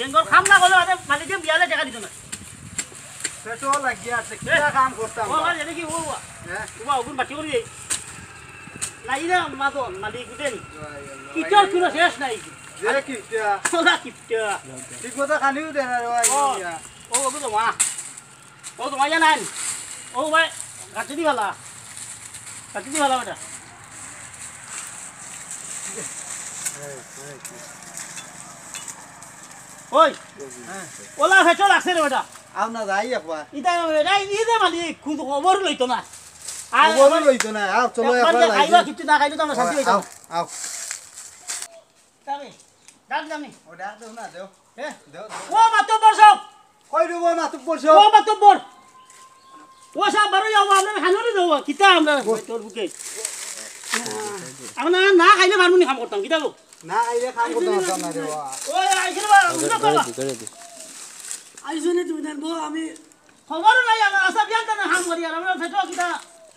বেঙ্গল খাম না করলে আরে মালিকে বিয়ালে টাকা দিত না পেট্রোল লাগিয়ে আছে কিটা কাম করতাম ও ভাই দেখি ও হ্যাঁ তোমা ওগুন বাটি করি নাই না মাদন মালিক উঠেনি কিটার কোনো শেষ নাই যে কিটা ওলা কিটা ঠিক মতো খানিও দেন আর ও ওগু তো মা জানেন ও ভাই কাটি দি ভালা বেটা ওই ওলা ফেটো লাগছে রে বেটা আও না যাই একবার ইতা ইদে মালিক কোন খবর লইতো না আর বল লইতো না আও চলো একবার যাই খাইবা কিছু না খাইলে তো আমরা শান্তি হইতাম আও তবে ডাক জানি ও ডাক দেও না দেও হ্যাঁ দেও ও মাতব্বর সব কই দেব মাতু পড়ছো ও মাতব্বর ও সব বারো যাও আমরা খানোরে দেব কিতা আমরা তোর বুকে আমরা না খাইলে ভারমুনি কাম করতাম কিতা গো না আইলে কাম করতে পারতাম না রে বাবা ওই আইছিল বা আইজনে তুমি দেন বউ আমি খবর নাই আমরা আসা বিয়ান না হাম করি আর আমরা ফেটো কিতা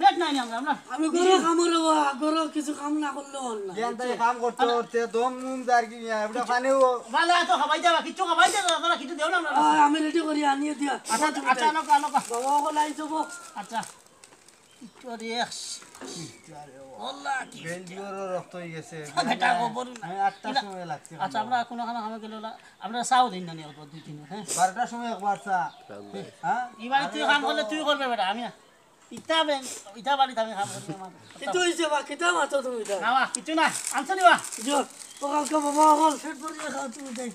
ফেট নাই আমরা আমি গরো কামরে গরো কিছু কাম না করলে হল না জ্ঞান তাই কাম করতে করতে দম নুন দার কি এবড়া পানিও ভালো তো খাবাই যাবা কিছু খাবাই দে তোরা কিছু দেও না আমরা আমি রেডি করি আনিয়ে দিয়া আচ্ছা আচ্ছা নকা বাবা বলে আইছো বউ আচ্ছা তোর এক্স আল্লাহ কি বেলজিওর রক্ত হয়ে গেছে বেটা খবর না আমি 8টার সময় লাগছে আচ্ছা আমরা কোনো খানা খামা গেল আমরা চাও দিন না নিয়ে দুই তিন হ্যাঁ 12টার সময় একবার চা হ্যাঁ এবারে তুই কাম করলে তুই করবে বেটা আমি না ইটা বাড়িতে আমি কাম করি কিন্তু হইছে বা কিতা মাতো তুমি দা না কিছু না আনছো নিবা জো ও কালকে বাবা হল ফেট পড়ে খাও তুমি দেই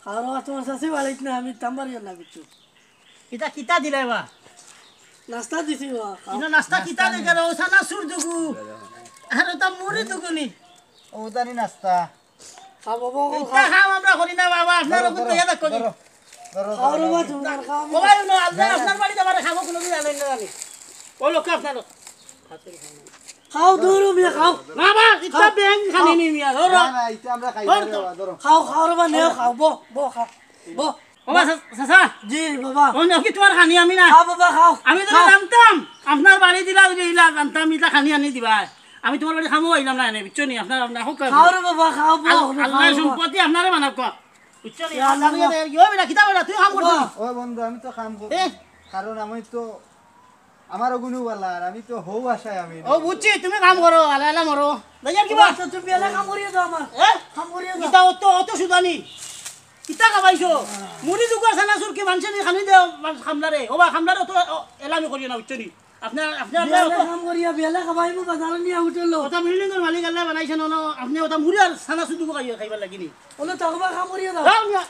আর তোমার শাশি বাড়িতে না আমি তাম্বারি না কিছু কিতা কিতা দিলে বা নাস্তা দিছি বা ইনো নাস্তা কিতা দে গেল সানা সুর দুগু আর তা মুড়ি দুগুনি ও জানি নাস্তা খা বাবা ইটা খাম আমরা করি না বাবা আপনার ওপর তো ইয়াদ করি ধরো খাও রে বা তুমি খাও বাবা ইনো আপনার বাড়িতে আমারে খাবো কোনো দিন আলেন না জানি ও লোক আপনার খাও দূর মিয়া খাও না বা ইটা ব্যাং খানি নি মিয়া ধরো না না এটা আমরা খাই না ধরো খাও রে বা নে খাও বো খাও বো বাবা সাসা জি বাবা ও কি তোমার খানি আমি না খাও বাবা খাও আমি তো জানতাম আপনার বাড়ি দিলা দিলা জানতাম ইটা খানি আনি দিবা আমি তোমার বাড়ি খামো আইলাম না এনে বিচ্ছনি আপনার হোক খাও রে বাবা খাও বো আল্লাহ সম্পত্তি আপনারে বানাব কো বিচ্ছনি আল্লাহ ইও বিনা কিতা বলা তুই কাম করছিস ও বন্ধু আমি তো কাম করি কারণ আমি তো আমার গুণু वाला আর আমি তো হও আশায় আমি ও বুঝছি তুমি কাম করো আল্লাহ আল্লাহ মরো দাইয়ার কি বাত তুমি বেলা কাম করিয়ে দাও আমার এ কাম করিয়ে দাও কিতা অত সুদানি কিতা খাবাইছো মুড়ি দুগার সানা সুর কি মানছে নি খানি দে খামলারে ও বা খামলারে তো এলামি করিও না বিচ্ছনি আপনার বেলা কাম করিয়া বেলা খাবাইবো বাজার নিয়ে উঠলো ওটা বিল্ডিং এর মালিক আল্লাহ বানাইছে না আপনি ওটা মুড়ি আর সানা সুদু খাইবার লাগিনি বলে তকবা কাম করিয়ে দাও দাও মিয়া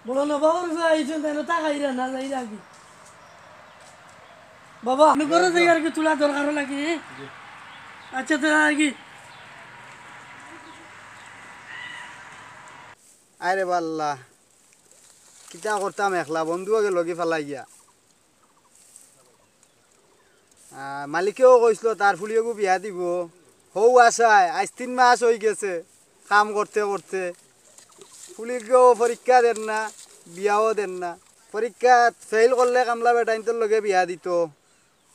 বলো না বাবা রে আইছেন তাই তা খাইরা না যাই রাখি বাবা আমি করে যাই আর কি তুলা দরকার লাগে আচ্ছা তো আর কি আরে বাল্লা কিতা করতাম একলা বন্ধুকে লগি ফেলাই গিয়া মালিকেও কইছিল তার ফুলিয়েও বিয়া দিব হৌ আশায় আজ 3 মাস হয়ে গেছে কাম করতে করতে ফুলিকেও পরীক্ষা দেন না বিয়াও দেন না পরীক্ষা ফেল করলে কামলা বেটাইনটোর লগে বিয়া দিত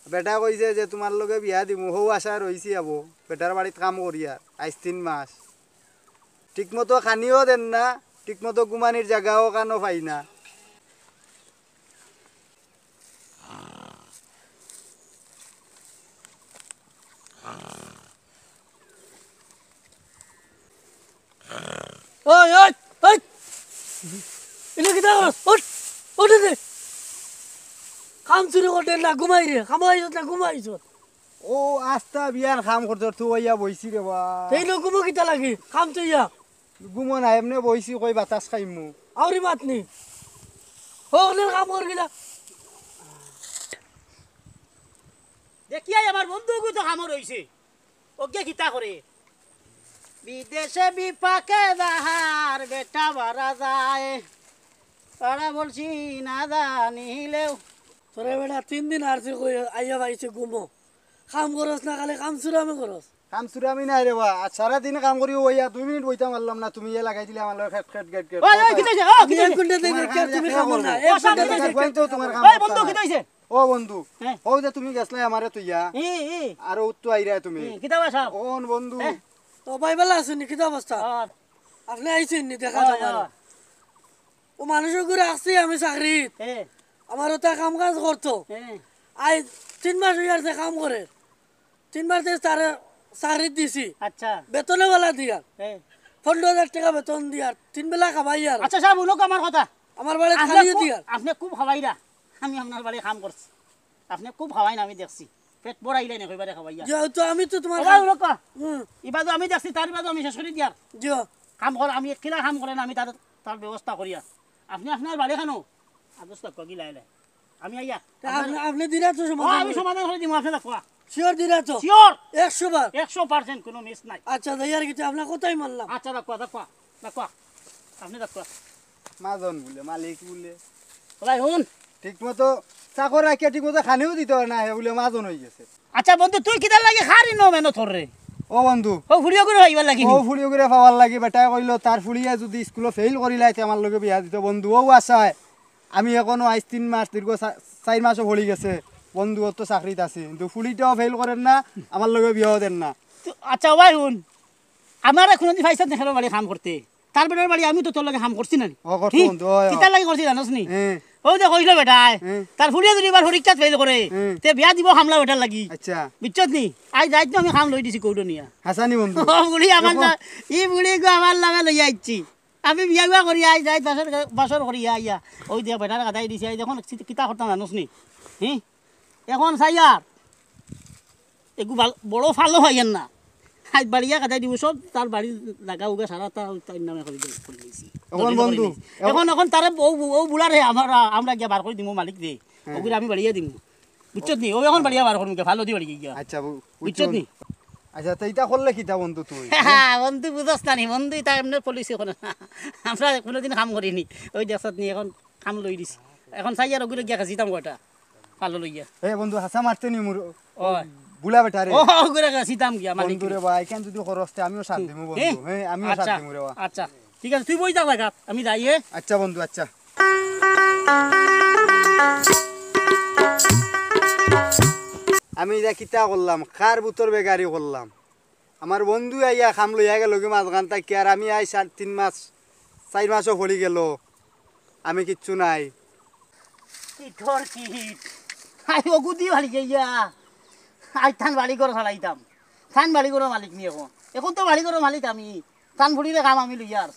বেটা কইছে যে তোমার লগে বিয়া দিব হৌ আশায় রইছি আব বেটার বাড়িত কাম করি আর আজ 3 মাস ঠিকমতো খানিও দেন না ঠিকমতো গুমানির জায়গাও কানো পাই না ওই ওই ওই এটা কি দাও ওঠ ওঠ দে কাম শুরু করতে না ঘুমাই রে খামাইছ না ঘুমাইছ ও আস্তা বিয়ার কাম করতে তুই ওইয়া বইছি রে বা এই লোক ঘুমো কিতা লাগে কাম তো ইয়া গুমো না এমনি বইছি কই বাতাস খাইমু আউরি মাতনি হোগলে কাম কর গিলা দেখিয়াই আমার বন্ধু তো কামর হইছে ওকে কিতা করে বিদেশে বিপাকে দাহার বেটা বারা যায় তারা বলছি না জানিলেও তোরে বেটা 3 দিন আর কই আইয়া পাইছে ঘুমো কাম করস না খালি কাম সুরামে করস কাম সুরামি নাই রে বা সারা দিন কাম করি ওইয়া 2 মিনিট বইতা মারলাম না তুমি এ লাগাই দিলে আমার লগে খেট খেট গেট গেট ওই ওই কিতাইছে ও এক ঘন্টা দেখে কে তুমি কাম না এক ঘন্টা দেখে কইতো তোমার কাম ওই বন্ধু কিতাইছে ও বন্ধু হ্যাঁ। ও যে তুমি গেছলে আমারে তুইয়া ই আর ও তো আইরা তুমি কিতা বাসা ওন বন্ধু ও ভাই বেলা আছেন নি কিতা অবস্থা আর আপনি আইছেন নি দেখা হয়, যাবার হয়। ও মানুষের ঘুরে আসছি আমি চাকরিত এ আমার ওটা কাম কাজ করতো এ আই 3 মাস হয়ে গেছে কাম করে 3 মাস দিয়ে তারে চাকরিত দিছি আচ্ছা বেতনে বেলা দিয়ার এ 15,000 টাকা বেতন দিয়ার 3 বেলা খাবাই আর আচ্ছা সাহেব উনক আমার কথা আমার বাড়ি আপনি খালিও খুব- দিয়ার আপনি খুব খাওয়াইরা আমি আপনার বাড়ি কাম করছি আপনি খুব খাওয়াই না আমি দেখছি পেট বড়াইলে না কইবারে খাওয়াইয়া যেহেতু আমি তো তোমার ওবা উনক হুম ইবাদো আমি দেখছি তার বাদও আমি শেষ করে দিয়ার জিও কাম কর আমি কিলা কাম করেন আমি তার তার ব্যবস্থা করিয়া আপনি আপনার বাড়ি খানো আদর্শ কি লাইলে আমি আইয়া আপনি আপনি দিরা তো ও, সমাধান আমি সমাধান করে দিম আপনি দেখো শিওর দিরা তো শিওর 100 বার 100% কোনো মিস নাই আচ্ছা দাইয়ার কিছু আপনার কোথায় মানলাম আচ্ছা দেখো দেখো দেখো আপনি দেখো মাজন বলে মালিক বলে ভাই শুন ঠিক মতো চাকর রাখিয়া ঠিক মতো খানিও দিতে হয় না হে বলে মাজন হয়ে গেছে আচ্ছা বন্ধু তুই কিদার লাগে খারি ন মেনো তোর রে ও বন্ধু ও ভিডিও করে হইবার লাগি ও ফুলিও করে পাওয়ার লাগে বেটা কইলো তার ফুলিয়া যদি স্কুলে ফেল করিলাই আমার লগে বিয়া দিত বন্ধু ও আশায় আমি এখনো আজ 3 মাস দীর্ঘ 4 মাসও ভরি গেছে বন্ধু ওর তো চাকরিত আছে কিন্তু ফুলিটাও ফেল করেন না আমার লগে বিয়াও দেন না আচ্ছা ভাই শুন আমার কোনদিন ফাইসাত দেখালো বাড়ি কাম করতে তার বেটার বাড়ি আমি তো তোর লাগে কাম করছি না ও করছো বন্ধু, ওই, ওই। কিতার লাগে করছি জানোস নি হ্যাঁ ও যে কইলো বেটা হুম। তার ফুলিয়া যদি এবার পরীক্ষা ফেল করে হুম। তে বিয়া দিব হামলা বেটার লাগি আচ্ছা বুঝছত নি আজ যাইতো আমি কাম লই দিছি কৌটো নিয়া হাসানি বন্ধু ও বুড়ি আমার না ই বুড়ি গো আমার লাগে লই আইছি আমি বিয়া বিয়া করি আই যাই বাসর করি আইয়া ওই দিয়া বেটার গাদাই দিছি আই দেখুন কিতা করতাম জানোস নি এখন চাই আর একটু বড় ফালো হইয়েন না আজ বাড়িয়া গাদাই দিব সব তার বাড়ির লাগা উগা সারা তার নামে করে দিয়েছি এখন বন্ধু, এখন তারে ও বুলারে আমরা গিয়া বার করে দিব মালিক দে ওগুলো আমি বাড়িয়া দিব বুঝছত নি ও এখন বাড়িয়া বার করুন ভালো দি বাড়ি গিয়া আচ্ছা বুঝছত নি আচ্ছা তো এটা করলে কিতা বন্ধু তুই বন্ধু বুঝস না নি বন্ধু এটা এমনি পলিসি ওখানে আমরা কোনোদিন কাম করিনি ওই দেশত নি এখন কাম লই দিছি এখন চাই আর ওগুলো গিয়া খাইছিতাম কয়টা ভালো লইয়া এ বন্ধু হাসা মারতে নি মোর ও বুলা বেটা রে ও ওগুলো খাইছিতাম গিয়া মালিক বন্ধু রে ভাই কেন যদি খরচতে আমিও সাথ দিমু বন্ধু হ্যাঁ আমিও সাথ আচ্ছা দিমু রে বা আচ্ছা ঠিক আছে তুই বই যা জায়গা আমি যাই আচ্ছা বন্ধু আচ্ছা আমি যা কিতা করলাম কার বুতর বেগারি করলাম আমার বন্ধু আইয়া খাম লইয়া গেল কি মাছ গান তাই আর আমি আই 3 মাস 4 মাসও হলি গেল আমি কিচ্ছু নাই তোর কি আই ওগুদি ভালি গিয়া আই থান বাড়ি করে চালাইতাম থান বাড়ি করে মালিক নি এখন এখন তো বাড়ি করে মালিক আমি থান ফুড়িরে কাম আমি লইয়া আর